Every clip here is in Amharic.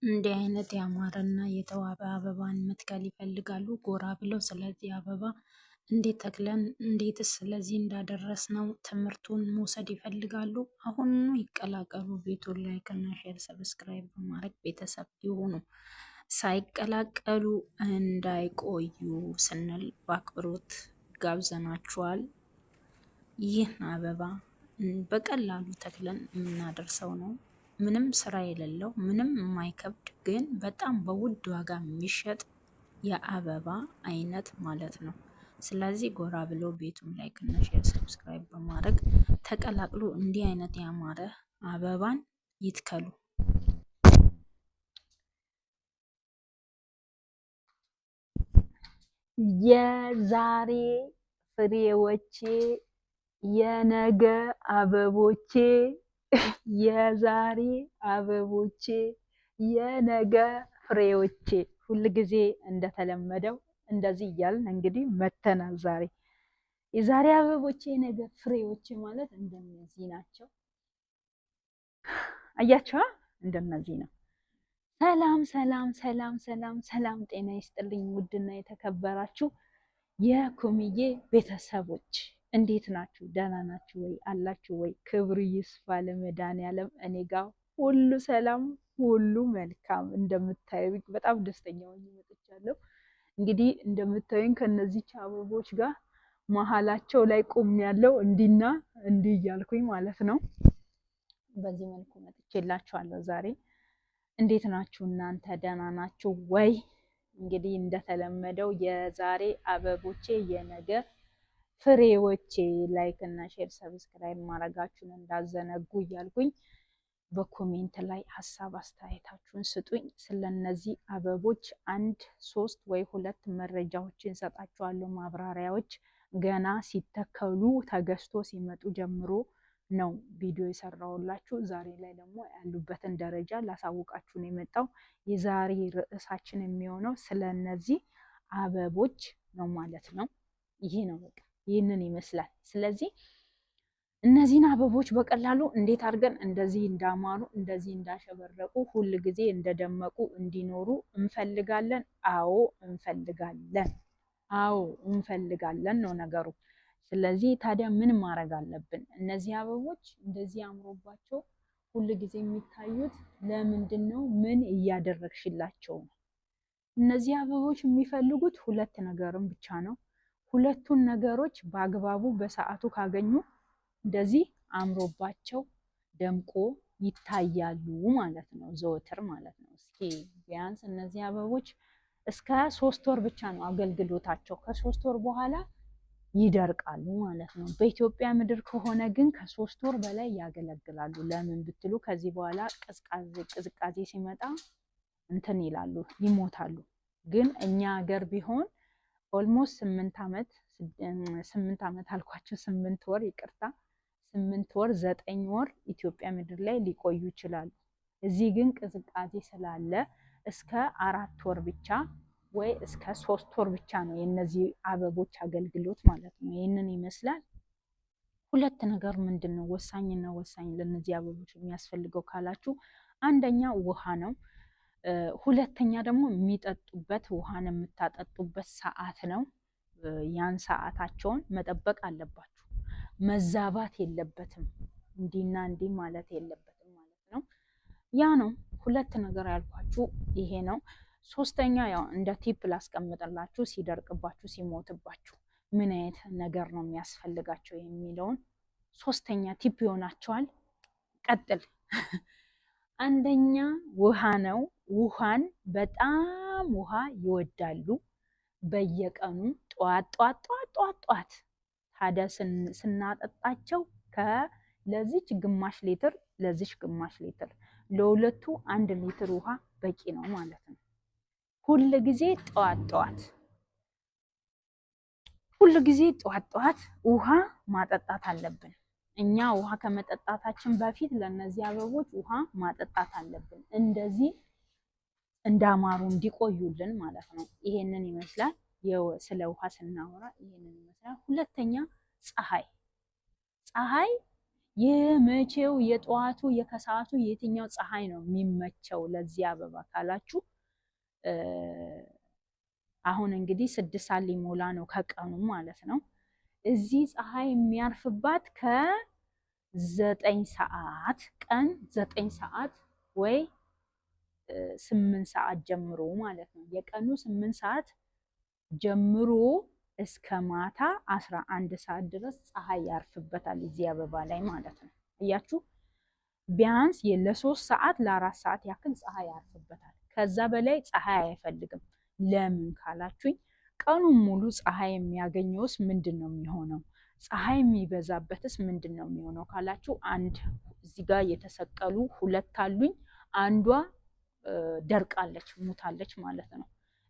እንዲህ አይነት ያማረና የተዋበ አበባን መትከል ይፈልጋሉ ጎራ ብለው። ስለዚህ አበባ እንዴት ተክለን እንዴትስ ስለዚህ እንዳደረስነው ትምህርቱን መውሰድ ይፈልጋሉ። አሁኑኑ ይቀላቀሉ። ቤቱን ላይክ እና ሼር ሰብስክራይብ በማድረግ ቤተሰብ ይሁኑ። ሳይቀላቀሉ እንዳይቆዩ ስንል በአክብሮት ጋብዘናችኋል። ይህ አበባ በቀላሉ ተክለን የምናደርሰው ነው። ምንም ስራ የሌለው ምንም የማይከብድ ግን በጣም በውድ ዋጋ የሚሸጥ የአበባ አይነት ማለት ነው። ስለዚህ ጎራ ብሎ ቤቱን ላይክ እና ሼር ሰብስክራይብ በማድረግ ተቀላቅሎ እንዲህ አይነት ያማረ አበባን ይትከሉ። የዛሬ ፍሬዎቼ የነገ አበቦቼ የዛሬ አበቦቼ የነገ ፍሬዎቼ። ሁል ጊዜ እንደተለመደው እንደዚህ እያልን እንግዲህ መተናል። ዛሬ የዛሬ አበቦቼ የነገ ፍሬዎቼ ማለት እንደነዚህ ናቸው። አያችኋ? እንደነዚህ ነው። ሰላም ሰላም ሰላም ሰላም ሰላም፣ ጤና ይስጥልኝ ውድና የተከበራችሁ የኩምዬ ቤተሰቦች እንዴት ናችሁ? ደህና ናችሁ ወይ? አላችሁ ወይ? ክብሩ ይስፋ ለመድኃኒዓለም። እኔ ጋር ሁሉ ሰላም፣ ሁሉ መልካም። እንደምታዩኝ በጣም ደስተኛ ሆኜ መጥቻለሁ። እንግዲህ እንደምታዩኝ ከነዚህ አበቦች ጋር መሀላቸው ላይ ቆም ያለው እንዲና እንዲህ እያልኩኝ ማለት ነው። በዚህ መልኩ መጥቼላችኋለሁ ዛሬ። እንዴት ናችሁ እናንተ? ደህና ናችሁ ወይ? እንግዲህ እንደተለመደው የዛሬ አበቦቼ የነገ ፍሬዎቼ፣ ላይክ እና ሼር ሰብስክራይብ ማድረጋችሁን እንዳዘነጉ እያልኩኝ በኮሜንት ላይ ሀሳብ አስተያየታችሁን ስጡኝ። ስለነዚህ አበቦች አንድ 3 ወይ 2 መረጃዎችን ሰጣችኋለሁ፣ ማብራሪያዎች። ገና ሲተከሉ ተገዝቶ ሲመጡ ጀምሮ ነው ቪዲዮ የሰራሁላችሁ። ዛሬ ላይ ደግሞ ያሉበትን ደረጃ ላሳውቃችሁ ነው የመጣው። የዛሬ ርዕሳችን የሚሆነው ስለነዚህ አበቦች ነው ማለት ነው። ይሄ ነው በቃ ይህንን ይመስላል። ስለዚህ እነዚህን አበቦች በቀላሉ እንዴት አድርገን እንደዚህ እንዳማሩ እንደዚህ እንዳሸበረቁ ሁል ጊዜ እንደደመቁ እንዲኖሩ እንፈልጋለን። አዎ እንፈልጋለን። አዎ እንፈልጋለን ነው ነገሩ። ስለዚህ ታዲያ ምን ማድረግ አለብን? እነዚህ አበቦች እንደዚህ አምሮባቸው ሁል ጊዜ የሚታዩት ለምንድን ነው? ምን እያደረግሽላቸው ነው? እነዚህ አበቦች የሚፈልጉት 2 ነገርን ብቻ ነው። ሁለቱን ነገሮች በአግባቡ በሰዓቱ ካገኙ እንደዚህ አምሮባቸው ደምቆ ይታያሉ ማለት ነው፣ ዘወትር ማለት ነው። እስኪ ቢያንስ እነዚህ አበቦች እስከ 3 ወር ብቻ ነው አገልግሎታቸው። ከ3 ወር በኋላ ይደርቃሉ ማለት ነው። በኢትዮጵያ ምድር ከሆነ ግን ከ3 ወር በላይ ያገለግላሉ። ለምን ብትሉ ከዚህ በኋላ ቅዝቃዜ ሲመጣ እንትን ይላሉ፣ ይሞታሉ። ግን እኛ ሀገር ቢሆን ኦልሞስት 8 ዓመት አልኳቸው፣ 8 ወር ይቅርታ፣ 8 ወር 9 ወር ኢትዮጵያ ምድር ላይ ሊቆዩ ይችላሉ። እዚህ ግን ቅዝቃዜ ስላለ እስከ 4 ወር ብቻ ወይ እስከ 3 ወር ብቻ ነው የነዚህ አበቦች አገልግሎት ማለት ነው። ይህንን ይመስላል። 2 ነገር ምንድን ነው ወሳኝና ወሳኝ ለነዚህ አበቦች የሚያስፈልገው ካላችሁ፣ አንደኛ ውሃ ነው። ሁለተኛ ደግሞ የሚጠጡበት ውሃን የምታጠጡበት ሰዓት ነው። ያን ሰዓታቸውን መጠበቅ አለባችሁ። መዛባት የለበትም። እንዲና እንዲህ ማለት የለበትም ማለት ነው። ያ ነው 2 ነገር ያልኳችሁ ይሄ ነው። 3ኛ ያው እንደ ቲፕ ላስቀምጥላችሁ፣ ሲደርቅባችሁ ሲሞትባችሁ ምን አይነት ነገር ነው የሚያስፈልጋቸው የሚለውን 3ኛ ቲፕ ይሆናቸዋል። ቀጥል። አንደኛ ውሃ ነው። ውሃን በጣም ውሃ ይወዳሉ። በየቀኑ ጧት ጧት ጧት ጧት ጧት ታዲያ ስናጠጣቸው ለዚች ግማሽ ሊትር ለዚች ግማሽ ሊትር ለሁለቱ 1 ሊትር ውሃ በቂ ነው ማለት ነው። ሁል ጊዜ ጧት ጧት ሁል ጊዜ ጧት ጧት ውሃ ማጠጣት አለብን። እኛ ውሃ ከመጠጣታችን በፊት ለነዚህ አበቦች ውሃ ማጠጣት አለብን፣ እንደዚህ እንዳማሩ እንዲቆዩልን ማለት ነው። ይሄንን ይመስላል። ስለ ውሃ ስናወራ ይሄንን ይመስላል። 2ኛ ፀሐይ የመቼው የጠዋቱ የከሰዓቱ የትኛው ፀሐይ ነው የሚመቸው ለዚህ አበባ ካላችሁ አሁን እንግዲህ 6 ሰዓት ሊሞላ ነው ከቀኑ ማለት ነው። እዚህ ፀሐይ የሚያርፍባት ከ9 ሰዓት ቀን 9 ሰዓት ወይ 8 ሰዓት ጀምሮ ማለት ነው። የቀኑ 8 ሰዓት ጀምሮ እስከ ማታ 11 ሰዓት ድረስ ፀሐይ ያርፍበታል እዚህ አበባ ላይ ማለት ነው። እያችሁ ቢያንስ ለ3 ሰዓት ለ4 ሰዓት ያክል ፀሐይ ያርፍበታል። ከዛ በላይ ፀሐይ አይፈልግም። ለምን ካላችሁኝ ቀኑን ሙሉ ፀሐይ የሚያገኘውስ ምንድን ነው የሚሆነው? ፀሐይ የሚበዛበትስ ምንድን ነው የሚሆነው ካላችሁ አንድ እዚህ ጋር የተሰቀሉ 2 አሉኝ። አንዷ ደርቃለች ሙታለች ማለት ነው።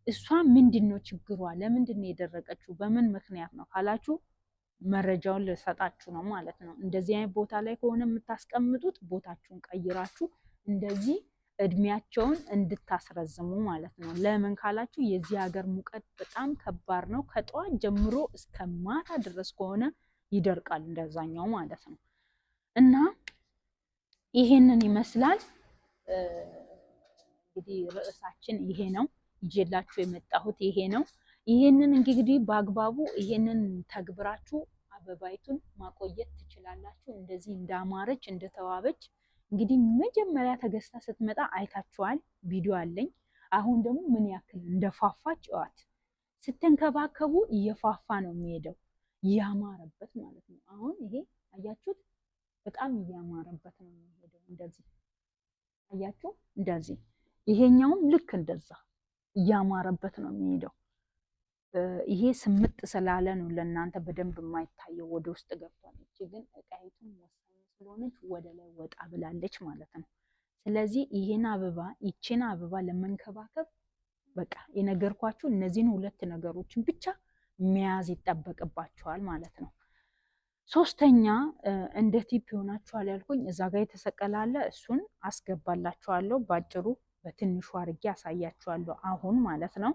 እሷ ምንድን ነው ችግሯ? ለምንድን ነው የደረቀችው? በምን ምክንያት ነው ካላችሁ መረጃውን ልሰጣችሁ ነው ማለት ነው። እንደዚህ አይነት ቦታ ላይ ከሆነ የምታስቀምጡት ቦታችሁን ቀይራችሁ እንደዚህ እድሜያቸውን እንድታስረዝሙ ማለት ነው። ለምን ካላችሁ የዚህ ሀገር ሙቀት በጣም ከባድ ነው። ከጠዋት ጀምሮ እስከ ማታ ድረስ ከሆነ ይደርቃል እንደዛኛው ማለት ነው። እና ይሄንን ይመስላል እንግዲህ ርዕሳችን ይሄ ነው። ይዤላችሁ የመጣሁት ይሄ ነው። ይሄንን እንግዲህ በአግባቡ ይሄንን ተግብራችሁ አበባይቱን ማቆየት ትችላላችሁ። እንደዚህ እንዳማረች እንደተዋበች እንግዲህ መጀመሪያ ተገዝታ ስትመጣ አይታችኋል፣ ቪዲዮ አለኝ። አሁን ደግሞ ምን ያክል እንደፋፋች እዋት። ስትንከባከቡ እየፋፋ ነው የሚሄደው እያማረበት ማለት ነው። አሁን ይሄ አያችሁት፣ በጣም እያማረበት ነው የሚሄደው። እንደዚህ አያችሁ፣ እንደዚህ ይሄኛውም ልክ እንደዛ እያማረበት ነው የሚሄደው። ይሄ ስምጥ ስላለ ነው ለእናንተ በደንብ የማይታየው፣ ወደ ውስጥ ገብቷል። እቺ ግን እቃይቱን ወሳኝ ስለሆነች ወደ ላይ ወጣ ብላለች ማለት ነው። ስለዚህ ይሄን አበባ ይቺን አበባ ለመንከባከብ በቃ የነገርኳችሁ እነዚህን 2 ነገሮችን ብቻ መያዝ ይጠበቅባችኋል ማለት ነው። ሶስተኛ እንደ ቲፕ ይሆናችኋል ያልኩኝ እዛ ጋር የተሰቀላለ እሱን አስገባላችኋለሁ። ባጭሩ በትንሹ አድርጌ አሳያችኋለሁ አሁን ማለት ነው።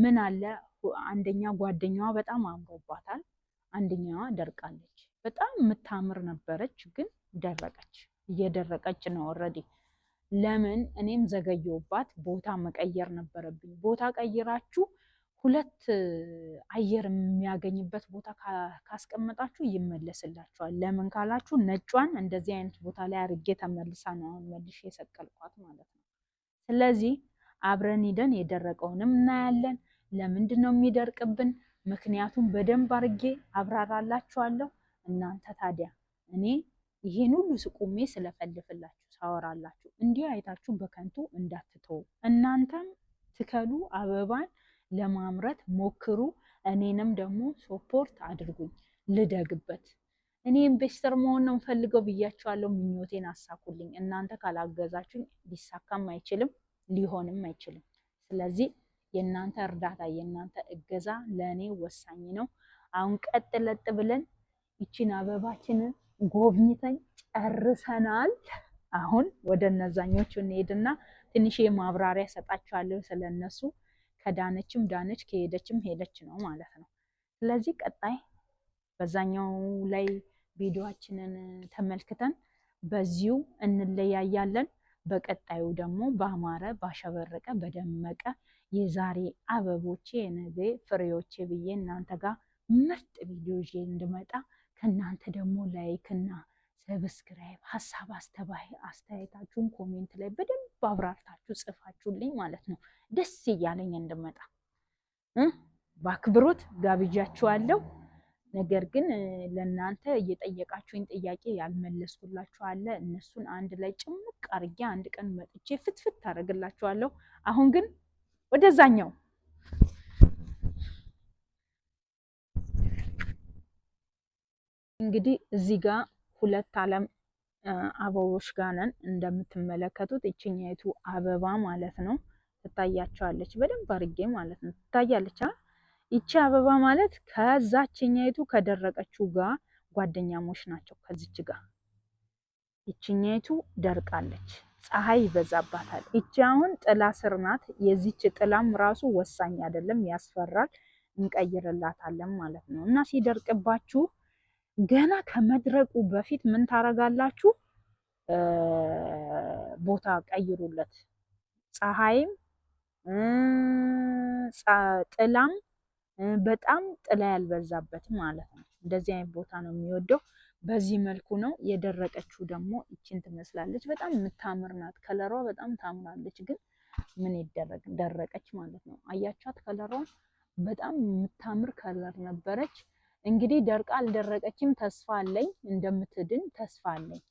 ምን አለ አንደኛ ጓደኛዋ በጣም አምሮባታል፣ አንደኛዋ ደርቃለች። በጣም የምታምር ነበረች ግን ደረቀች። እየደረቀች ነው ኦልሬዲ። ለምን እኔም ዘገየውባት፣ ቦታ መቀየር ነበረብኝ። ቦታ ቀይራችሁ 2 አየር የሚያገኝበት ቦታ ካስቀመጣችሁ ይመለስላችኋል። ለምን ካላችሁ ነጯን እንደዚህ አይነት ቦታ ላይ አድርጌ ተመልሳ ነው አሁን መልሼ የሰቀልኳት ማለት ነው። ስለዚህ አብረን ሂደን የደረቀውንም እናያለን። ለምንድን ነው የሚደርቅብን? ምክንያቱም በደንብ አድርጌ አብራራላችኋለሁ። እናንተ ታዲያ እኔ ይሄን ሁሉ ስቁሜ ስለፈልፍላችሁ ሳወራላችሁ እንዲህ አይታችሁ በከንቱ እንዳትተው። እናንተም ትከሉ፣ አበባን ለማምረት ሞክሩ። እኔንም ደግሞ ሶፖርት አድርጉኝ ልደግበት። እኔ ኢንቨስተር መሆን ነው ፈልገው ብያችኋለሁ። ምኞቴን አሳኩልኝ። እናንተ ካላገዛችሁኝ ሊሳካም አይችልም ሊሆንም አይችልም። ስለዚህ የእናንተ እርዳታ የእናንተ እገዛ ለእኔ ወሳኝ ነው። አሁን ቀጥ ለጥ ብለን ይቺን አበባችንን ጎብኝተን ጨርሰናል። አሁን ወደ እነዛኞቹ እንሄድና ትንሽ ማብራሪያ ሰጣችኋለሁ ስለነሱ። ከዳነችም ዳነች፣ ከሄደችም ሄደች ነው ማለት ነው። ስለዚህ ቀጣይ በዛኛው ላይ ቪዲዮአችንን ተመልክተን በዚሁ እንለያያለን። በቀጣዩ ደግሞ ባማረ ባሸበረቀ በደመቀ የዛሬ አበቦቼ የነገ ፍሬዎቼ ብዬ እናንተ ጋር ምርጥ ቪዲዮ ይዤ እንድመጣ ከእናንተ ደግሞ ላይክ እና ሰብስክራይብ ሀሳብ አስተያየታችሁን ኮሜንት ላይ በደንብ አብራርታችሁ ጽፋችሁልኝ ማለት ነው ደስ እያለኝ እንድመጣ በአክብሮት ጋብዣችኋለሁ። ነገር ግን ለእናንተ እየጠየቃችሁኝ ጥያቄ ያልመለስኩላችሁ አለ። እነሱን አንድ ላይ ጭምቅ አድርጌ አንድ ቀን መጥቼ ፍትፍት አደርግላችኋለሁ። አሁን ግን ወደዛኛው እንግዲህ እዚህ ጋር 2 ዓለም አበቦች ጋር ነን እንደምትመለከቱት። ይችኛይቱ አበባ ማለት ነው ትታያቸዋለች በደንብ አድርጌ ማለት ነው ትታያለች። ይቺ አበባ ማለት ከዛችኛይቱ ከደረቀችው ጋር ጓደኛሞች ናቸው። ከዚች ጋር ይችኛይቱ ደርቃለች፣ ፀሐይ ይበዛባታል። ይቺ አሁን ጥላ ስር ናት። የዚች ጥላም ራሱ ወሳኝ አይደለም፣ ያስፈራል። እንቀይርላታለን ማለት ነው። እና ሲደርቅባችሁ ገና ከመድረቁ በፊት ምን ታረጋላችሁ? ቦታ ቀይሩለት። ፀሐይም ጥላም በጣም ጥላ ያልበዛበት ማለት ነው። እንደዚህ አይነት ቦታ ነው የሚወደው። በዚህ መልኩ ነው የደረቀችው። ደግሞ ይችን ትመስላለች። በጣም የምታምር ናት። ከለሯ በጣም ታምራለች። ግን ምን ይደረግ ደረቀች ማለት ነው። አያቻት ከለሯ በጣም የምታምር ከለር ነበረች። እንግዲህ ደርቃ አልደረቀችም። ተስፋ አለኝ እንደምትድን ተስፋ አለኝ።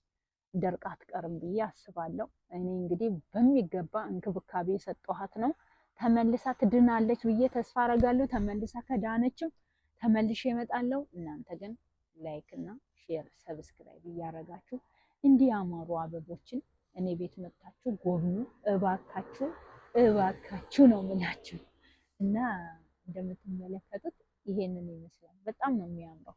ደርቃ አትቀርም ብዬ አስባለሁ። እኔ እንግዲህ በሚገባ እንክብካቤ የሰጠኋት ነው። ተመልሳ ትድናለች ብዬ ተስፋ አረጋለሁ። ተመልሳ ከዳነችም ተመልሼ እመጣለሁ። እናንተ ግን ላይክ እና ሼር ሰብስክራይብ እያረጋችሁ እንዲህ ያማሩ አበቦችን እኔ ቤት መጥታችሁ ጎብኙ እባካችሁ፣ እባካችሁ ነው የምላችሁ። እና እንደምትመለከቱት ይሄንን ይመስላል። በጣም ነው የሚያምረው።